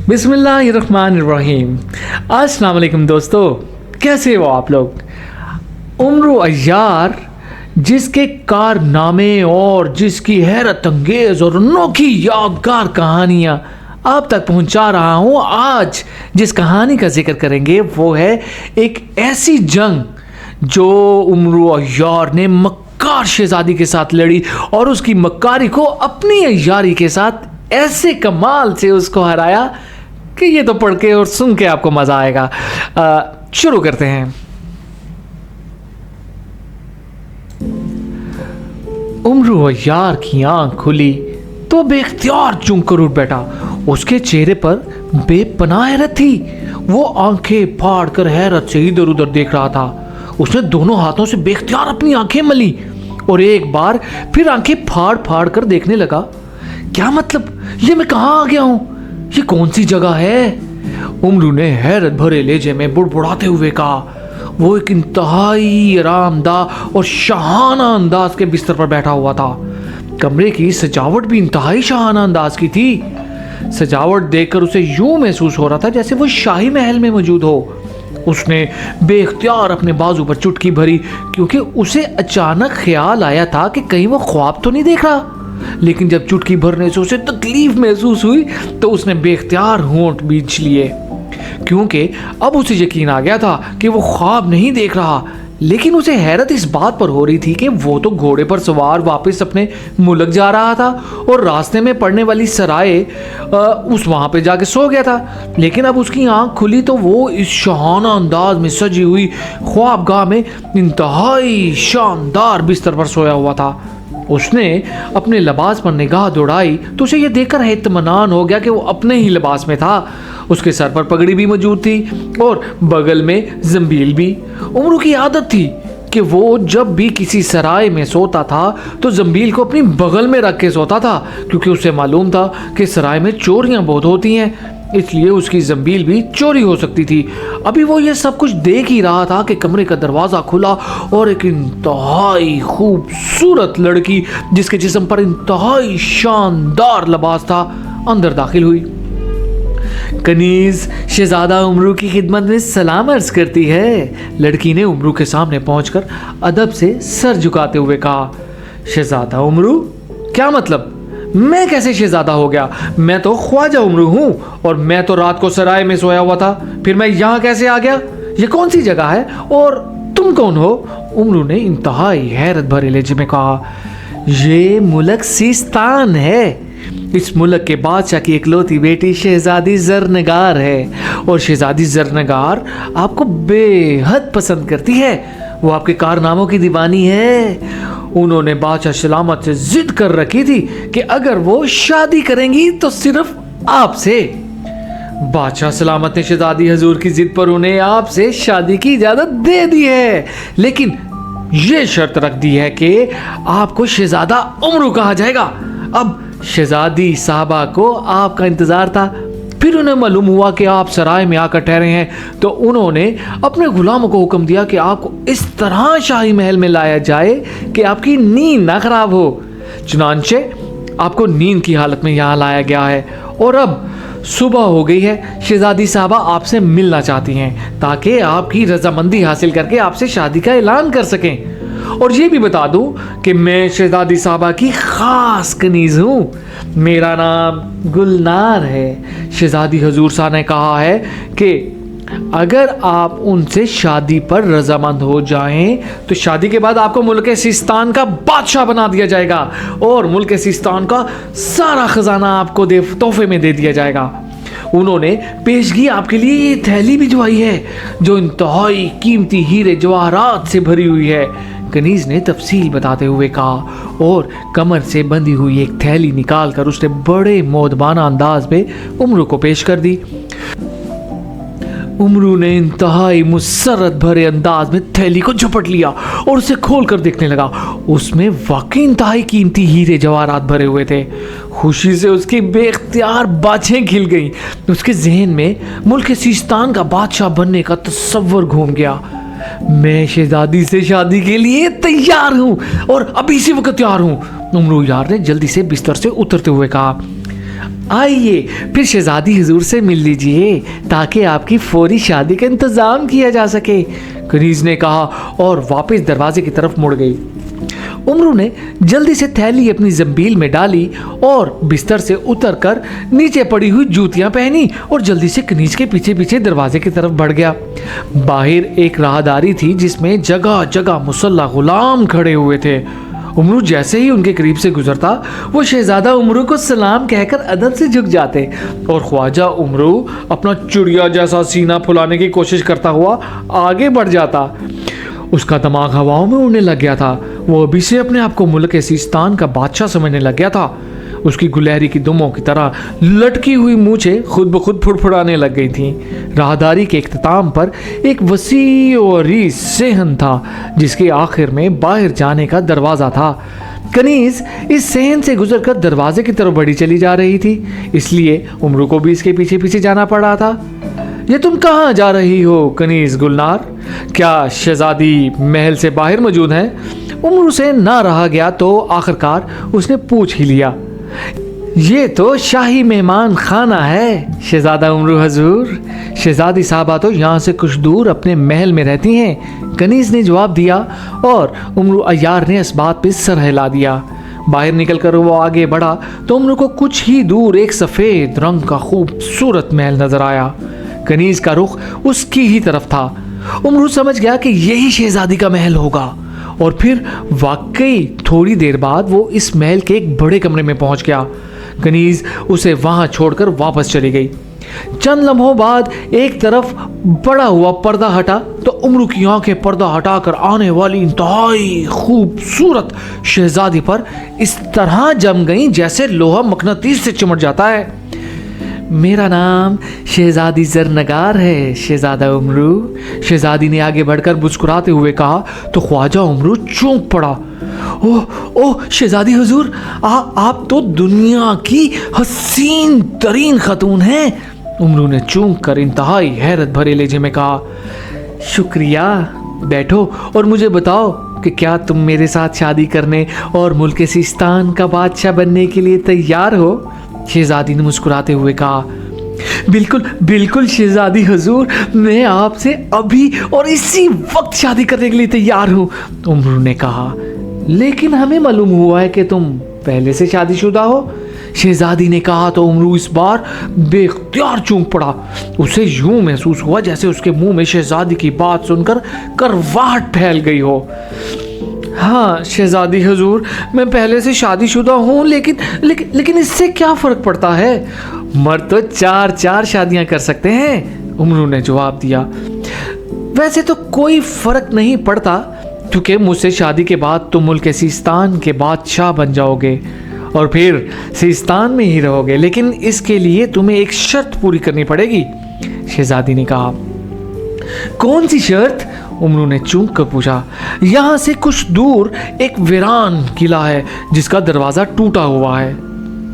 बिस्मिल्लाहिर्रहमानिर्रहीम। अस्सलाम वालेकुम दोस्तों, कैसे हो आप लोग। उम्र अय्यार जिसके कारनामे और जिसकी हैरत अंगेज और अनोखी यादगार कहानियाँ आप तक पहुँचा रहा हूँ। आज जिस कहानी का जिक्र करेंगे वो है एक ऐसी जंग जो उम्र अय्यार ने मक्कार शहजादी के साथ लड़ी और उसकी मक्कारी को अपनी अय्यारी के साथ ऐसे कमाल से उसको हराया कि ये तो पढ़ के और सुन के आपको मजा आएगा। शुरू करते हैं। उम्र अय्यार की आंख खुली तो बेख्तियार चूक कर उठ बैठा। उसके चेहरे पर बेपनाह हैरत थी। वो आंखें फाड़ कर हैरत से इधर उधर देख रहा था। उसने दोनों हाथों से बेख्तियार अपनी आंखें मली और एक बार फिर आंखें फाड़ फाड़ कर देखने लगा। क्या मतलब, ये मैं कहाँ आ गया हूँ? ये कौन सी जगह है? उम्रू ने हैरत भरे लहजे में बुड़बुड़ाते हुए कहा। वो एक इंतहाई आरामदाह और शाहाना अंदाज के बिस्तर पर बैठा हुआ था। कमरे की सजावट भी इंतहाई शाहाना अंदाज की थी। सजावट देखकर उसे यूं महसूस हो रहा था जैसे वो शाही महल में मौजूद हो। उसने बेख्तियार अपने बाजू पर चुटकी भरी क्योंकि उसे अचानक ख्याल आया था कि कहीं वो ख्वाब तो नहीं देख रहा। लेकिन जब चुटकी भरने से उसे तकलीफ महसूस हुई तो उसने बेख्तियार होंठ बींच लिए क्योंकि अब उसे यकीन आ गया था कि वो ख्वाब नहीं देख रहा। लेकिन उसे हैरत इस बात पर हो रही थी कि वो तो घोड़े पर सवार वापस अपने मुल्क जा रहा था और रास्ते में पड़ने वाली सराय उस वहां पे जाके सो गया था। लेकिन अब उसकी आंख खुली तो वो इस शाहाना अंदाज में सजी हुई ख्वाबगाह में इंतहाई शानदार बिस्तर पर सोया हुआ था। उसने अपने लिबास पर निगाह दौड़ाई तो उसे यह देखकर इत्मीनान हो गया कि वो अपने ही लिबास में था। उसके सर पर पगड़ी भी मौजूद थी और बगल में जंबील भी। उम्र की आदत थी कि वो जब भी किसी सराय में सोता था तो जंबील को अपनी बगल में रख के सोता था क्योंकि उसे मालूम था कि सराय में चोरियां बहुत होती हैं, इसलिए उसकी जंबील भी चोरी हो सकती थी। अभी वो ये सब कुछ देख ही रहा था कि कमरे का दरवाज़ा खुला और एक इंतहाई खूबसूरत लड़की जिसके जिस्म पर इंतहाई शानदार लिबास था अंदर दाखिल हुई। कनीज शहजादा उम्रू की खिदमत में सलाम अर्ज करती है। लड़की ने उम्रू के सामने पहुंचकर अदब से सर झुकाते हुए कहा। शहजादा उम्रू? क्या मतलब, मैं कैसे शहजादा हो गया? मैं तो ख्वाजा उम्रू हूँ और मैं तो रात को सराय में सोया हुआ था। फिर मैं यहाँ कैसे आ गया? ये कौन सी जगह है और तुम कौन हो? उम्रू ने इंतहाई हैरत भरे लहजे में कहा। ये मुल्क सिस्तान है। इस मुल्क के बादशाह की इकलौती बेटी शहजादी जरनगार है और शहजादी जरनगार आपको बेहद पसंद करती है। वो आपके कारनामों की दीवानी है। उन्होंने बादशाह सलामत से जिद कर रखी थी कि अगर वो शादी करेंगी तो सिर्फ आपसे। बादशाह सलामत ने शहजादी हजूर की जिद पर उन्हें आपसे शादी की इजाजत दे दी है, लेकिन ये शर्त रख दी है कि आपको शहजादा उम्रू कहा जाएगा। अब शहजादी साहबा को आपका इंतजार था। फिर उन्हें मालूम हुआ कि आप सराय में आकर ठहरे हैं तो उन्होंने अपने गुलामों को हुक्म दिया कि आपको इस तरह शाही महल में लाया जाए कि आपकी नींद ना खराब हो। चुनांचे आपको नींद की हालत में यहाँ लाया गया है और अब सुबह हो गई है। शहजादी साहबा आपसे मिलना चाहती हैं ताकि आपकी रजामंदी हासिल करके आपसे शादी का ऐलान कर सकें। और ये भी बता दूं कि मैं शहजादी साहबा की खास कनीज हूँ। मेरा नाम गुलनार है। शहजादी हजूर शाह ने कहा है कि अगर आप उनसे शादी पर रजामंद हो जाएं तो शादी के बाद आपको मुल्क सिस्तान का बादशाह बना दिया जाएगा और मुल्क सिस्तान का सारा खजाना आपको तोहफे में दे दिया जाएगा। उन्होंने पेशगी आपके लिए ये थैली भिजवाई है जो इंतहाई कीमती हीरे जवाहरात से भरी हुई है। कनीज ने तफसील बताते हुए कहा और कमर से बंधी हुई एक थैली निकालकर उसने बड़े मोदबाना अंदाज में उम्रू को पेश कर दी। उम्रू ने इंतहाई मुसर्रत भरे अंदाज में थैली को झपट लिया और उसे खोल कर देखने लगा। उसमें वाकई इंतहाई कीमती हीरे जवाहरात भरे हुए थे। खुशी से उसकी बेख्तियार बाछें खिल गईं। उसके जहन में मुल्क सिस्तान का बादशाह बनने का तस्वर घूम गया। मैं शहजादी से शादी के लिए तैयार हूँ और अभी इसी वक्त तैयार हूँ, उम्र यार ने जल्दी से बिस्तर से उतरते हुए कहा। आइए फिर शहजादी हुजूर से मिल लीजिए ताकि आपकी फौरी शादी का इंतजाम किया जा सके, कनीज ने कहा और वापस दरवाजे की तरफ मुड़ गई। उमरू ने जल्दी से थैली अपनी जंबील में डाली और बिस्तर से उतरकर नीचे पड़ी हुई जूतियां पहनी और जल्दी से कनीज के पीछे पीछे दरवाजे की तरफ बढ़ गया। बाहर एक राहदारी थी जिसमें जगह जगह मुसल्लह गुलाम खड़े हुए थे। उमरू जैसे ही उनके करीब से गुजरता वो शहजादा उमरू को सलाम कहकर अदब से झुक जाते और ख्वाजा उमरू अपना चिड़िया जैसा सीना फुलाने की कोशिश करता हुआ आगे बढ़ जाता। उसका दिमाग हवाओं में उड़ने लग गया था। वो अभी से अपने आप को मुल्क सिस्तान का बादशाह समझने लग गया था। उसकी गुलहरी की दुमों की तरह लटकी हुई मूछें खुद ब खुद फुड़फुड़ाने लग गई थीं। राहदारी के इख्तिताम पर एक वसी और अरीज सेहन था जिसके आखिर में बाहर जाने का दरवाज़ा था। कनीज इस सेहन से गुजरकर दरवाजे की तरफ बढ़ी चली जा रही थी, इसलिए उमरू को भी इसके पीछे पीछे जाना पड़ रहा था। ये तुम कहाँ जा रही हो कनीज गुलनार? क्या शहजादी महल से बाहर मौजूद हैं? उमरू से ना रहा गया तो आखिरकार उसने पूछ ही लिया। ये तो शाही मेहमान खाना है शहजादा उमरू हजूर। शहजादी साहबा तो यहाँ से कुछ दूर अपने महल में रहती हैं, कनीज ने जवाब दिया और उमरू अय्यार ने इस बात पर सर हिला दिया। बाहर निकलकर वो आगे बढ़ा तो उमरू को कुछ ही दूर एक सफ़ेद रंग का खूबसूरत महल नजर आया। कनीज का रुख उसकी ही तरफ था। उमरू समझ गया कि यही शहजादी का महल होगा और फिर वाकई थोड़ी देर बाद वो इस महल के एक बड़े कमरे में पहुंच गया। कनीज उसे वहां छोड़कर वापस चली गई। चंद लम्हों बाद एक तरफ बड़ा हुआ पर्दा हटा तो उमरू की आंखें पर्दा हटाकर आने वाली इंतहाई खूबसूरत शहजादी पर इस तरह जम गईं जैसे लोहा मकनातीस से चिमट जाता है। मेरा नाम शहजादी जरनगार है शहजादा उमरू, शहजादी ने आगे बढ़कर मुस्कुराते हुए कहा तो ख्वाजा उमरू चौंक पड़ा। ओह ओह शहजादी हुजूर, आप तो दुनिया की हसीन तरीन खातून हैं। उमरू ने चौंक कर इंतहाई हैरत भरे लहजे में कहा। शुक्रिया, बैठो और मुझे बताओ कि क्या तुम मेरे साथ शादी करने और मुल्क सिस्तान का बादशाह बनने के लिए तैयार हो? शहजादी ने मुस्कुराते हुए कहा। बिल्कुल बिल्कुल शहजादी हुजूर, मैं आपसे अभी और इसी वक्त शादी करने के लिए तैयार हूँ, उमरू ने कहा। लेकिन हमें मालूम हुआ है कि तुम पहले से शादीशुदा हो, शहजादी ने कहा तो उमरू इस बार बेख्तियार चौंक पड़ा। उसे यूं महसूस हुआ जैसे उसके मुंह में शहजादी की बात सुनकर करवाहट फैल गई हो। हाँ शहजादी हुजूर, मैं पहले से शादीशुदा हूँ, लेकिन इससे क्या फ़र्क पड़ता है? मर्द तो चार शादियाँ कर सकते हैं, उमरू ने जवाब दिया। वैसे तो कोई फ़र्क नहीं पड़ता क्योंकि मुझसे शादी के बाद तुम मुल्क सिस्तान के बादशाह बन जाओगे और फिर सिस्तान में ही रहोगे, लेकिन इसके लिए तुम्हें एक शर्त पूरी करनी पड़ेगी, शहजादी ने कहा। कौन सी शर्त? उमरू ने चौंक कर पूछा। यहाँ से कुछ दूर एक वीरान किला है जिसका दरवाज़ा टूटा हुआ है।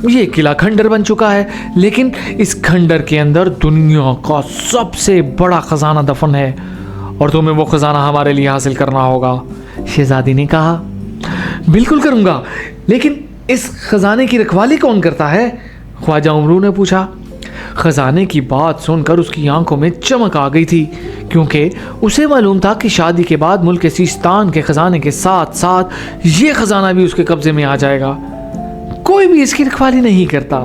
ये किला खंडर बन चुका है, लेकिन इस खंडर के अंदर दुनिया का सबसे बड़ा खजाना दफन है और तुम्हें वो खजाना हमारे लिए हासिल करना होगा, शहजादी ने कहा। बिल्कुल करूँगा, लेकिन इस खजाने की रखवाली कौन करता है? ख्वाजा उमरू ने पूछा। खजाने की बात सुनकर उसकी आंखों में चमक आ गई थी क्योंकि उसे मालूम था कि शादी के बाद मुल्क सिस्तान के खजाने के साथ साथ ये खजाना भी उसके कब्जे में आ जाएगा। कोई भी इसकी रखवाली नहीं करता,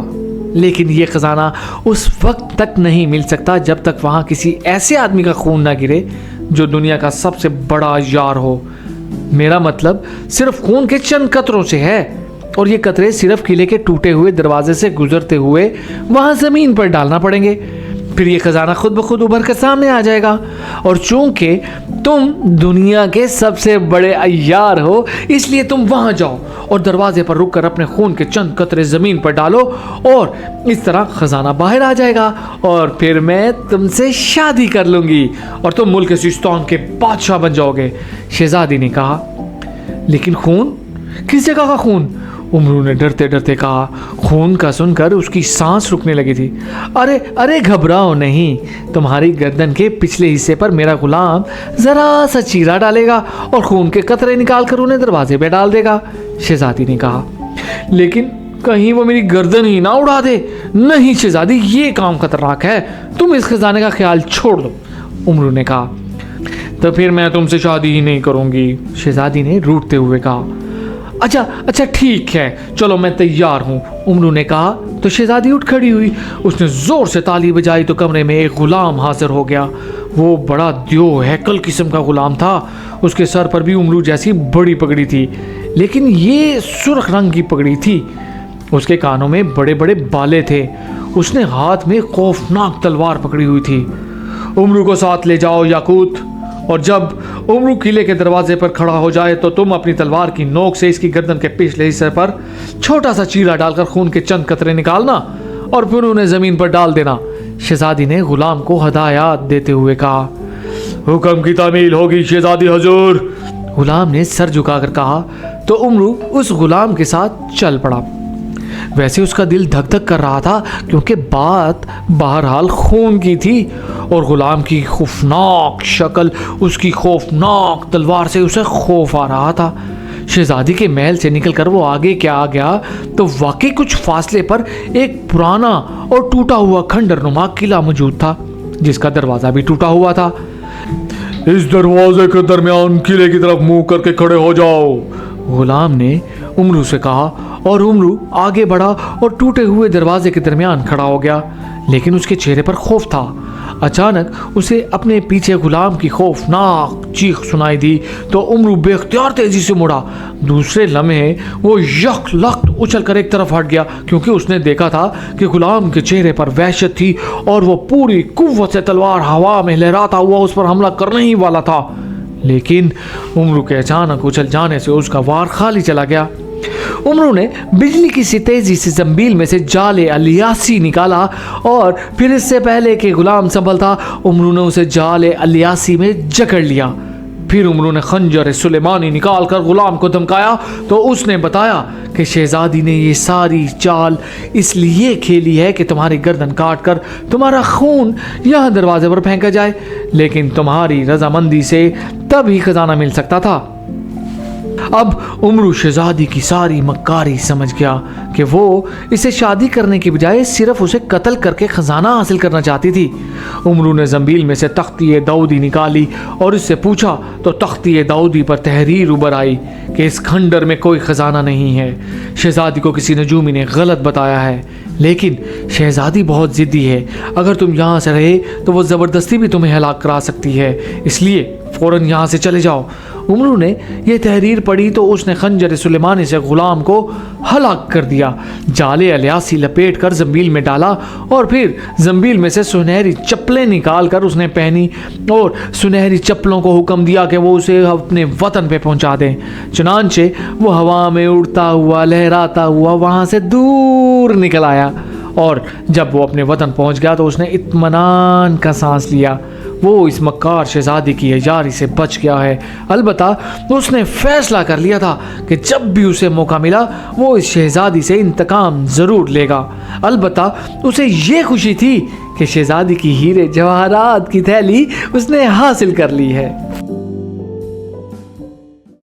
लेकिन ये खजाना उस वक्त तक नहीं मिल सकता जब तक वहाँ किसी ऐसे आदमी का खून ना गिरे जो दुनिया का सबसे बड़ा यार हो। मेरा मतलब सिर्फ खून के चंद कतरों से है और ये कतरे सिर्फ किले के टूटे हुए दरवाजे से गुजरते हुए वहां जमीन पर डालना पड़ेंगे, फिर ये खजाना खुद ब खुद उभर कर सामने आ जाएगा। और चूंकि तुम दुनिया के सबसे बड़े अय्यार हो, इसलिए तुम वहां जाओ और दरवाजे पर रुककर अपने खून के चंद कतरे जमीन पर डालो और इस तरह खजाना बाहर आ जाएगा और फिर मैं तुमसे शादी कर लूंगी और तुम मुल्क सिस्तान के बादशाह बन जाओगे, शहजादी ने कहा। लेकिन खून? किस जगह का खून? उमरू ने डरते डरते कहा। खून का सुनकर उसकी सांस रुकने लगी थी। अरे अरे घबराओ नहीं, तुम्हारी गर्दन के पिछले हिस्से पर मेरा गुलाम जरा सा चीरा डालेगा और खून के कतरे निकाल कर उन्हें दरवाजे पे डाल देगा, शहजादी ने कहा। लेकिन कहीं वो मेरी गर्दन ही ना उड़ा दे, नहीं शहजादी, ये काम खतरनाक है, तुम इस खजाने का ख्याल छोड़ दो, उमरू ने कहा। तो फिर मैं तुमसे शादी ही नहीं करूंगी, शहजादी ने रूठते हुए कहा। अच्छा अच्छा ठीक है, चलो मैं तैयार हूँ, उमरू ने कहा। तो शहजादी उठ खड़ी हुई, उसने जोर से ताली बजाई तो कमरे में एक गुलाम हाजिर हो गया। वो बड़ा द्यो हैकल किस्म का गुलाम था। उसके सर पर भी उमरू जैसी बड़ी पगड़ी थी, लेकिन ये सुर्ख रंग की पगड़ी थी। उसके कानों में बड़े बड़े बाले थे। उसने हाथ में खौफनाक तलवार पकड़ी हुई थी। उमरू को साथ ले जाओ याकूत, और जब उमरू किले के दरवाजे पर खड़ा हो जाए तो तुम अपनी तलवार की नोक से इसकी गर्दन के पिछले हिस्से पर छोटा सा चीरा डालकर खून के चंद कतरे निकालना और फिर उन्हें जमीन पर डाल देना, शहजादी ने गुलाम को हदायत देते हुए कहा। हुक्म की तामील होगी शहजादी हजूर, गुलाम ने सर झुकाकर कहा। तो उमरू उस गुलाम के साथ चल पड़ा। वैसे उसका दिल धक धक कर रहा था, क्योंकि बात बहरहाल खून की थी और गुलाम की खौफनाक शक्ल, उसकी खौफनाक तलवार से उसे खौफ आ रहा था। शहजादी के महल से निकलकर वो आगे क्या आ गया तो वाकई कुछ फासले पर एक पुराना और टूटा हुआ खंडरनुमा किला मौजूद था, जिसका दरवाजा भी टूटा हुआ था। इस दरवाजे के दरमियान किले की तरफ मुंह करके खड़े हो जाओ, गुलाम ने उमरू से कहा। और उमरू आगे बढ़ा और टूटे हुए दरवाजे के दरमियान खड़ा हो गया, लेकिन उसके चेहरे पर खौफ था। अचानक उसे अपने पीछे गुलाम की खौफनाक चीख सुनाई दी तो उमरू बेख्तियार तेजी से मुड़ा। दूसरे लम्हे वो यकलख्त उछल कर एक तरफ हट गया, क्योंकि उसने देखा था कि गुलाम के चेहरे पर वहशत थी और वो पूरी कुव्वत से तलवार हवा में लहराता हुआ उस पर हमला करने ही वाला था। लेकिन उमरू के अचानक उछल जाने से उसका वार खाली चला गया। उमरू ने बिजली की सी तेजी से जंबील में से जाले अलियासी निकाला और फिर इससे पहले कि गुलाम संभलता, उमरू ने उसे जाले अलियासी में जकड़ लिया। फिर उमरू ने खंजर सुलेमानी निकाल कर गुलाम को धमकाया तो उसने बताया कि शहजादी ने ये सारी चाल इसलिए खेली है कि तुम्हारी गर्दन काट कर तुम्हारा खून यहाँ दरवाजे पर फेंका जाए, लेकिन तुम्हारी रजामंदी से तभी खजाना मिल सकता था। अब उमरू शहजादी की सारी मक्कारी समझ गया कि वो इसे शादी करने की बजाय सिर्फ उसे कत्ल करके खजाना हासिल करना चाहती थी। उमरू ने जंबील में से तख्ती दाऊदी निकाली और इससे पूछा तो तख्ती दाऊदी पर तहरीर उबर आई कि इस खंडर में कोई खजाना नहीं है। शहजादी को किसी नजूमी ने गलत बताया है, लेकिन शहजादी बहुत ज़िद्दी है। अगर तुम यहाँ से रहे तो वो ज़बरदस्ती भी तुम्हें हलाक करा सकती है, इसलिए फ़ौरन यहाँ से चले जाओ। उमरू ने यह तहरीर पढ़ी तो उसने खंजर सुलेमानी से गुलाम को हलाक कर दिया। जाले अलियासी लपेट कर जंबील में डाला और फिर जंबील में से सुनहरी चप्पलें निकाल कर उसने पहनी और सुनहरी चप्पलों को हुक्म दिया कि वो उसे अपने वतन पे पहुंचा दें। चुनांचे वो हवा में उड़ता हुआ लहराता हुआ वहाँ से दूर निकल आया और जब वो अपने वतन पहुंच गया तो उसने इत्मीनान का सांस लिया। वो इस मक्कार शहजादी की यारी से बच गया है। अलबत्ता उसने फैसला कर लिया था कि जब भी उसे मौका मिला वो इस शहजादी से इंतकाम ज़रूर लेगा। अलबत्ता उसे ये खुशी थी कि शहजादी की हीरे जवाहरात की थैली उसने हासिल कर ली है।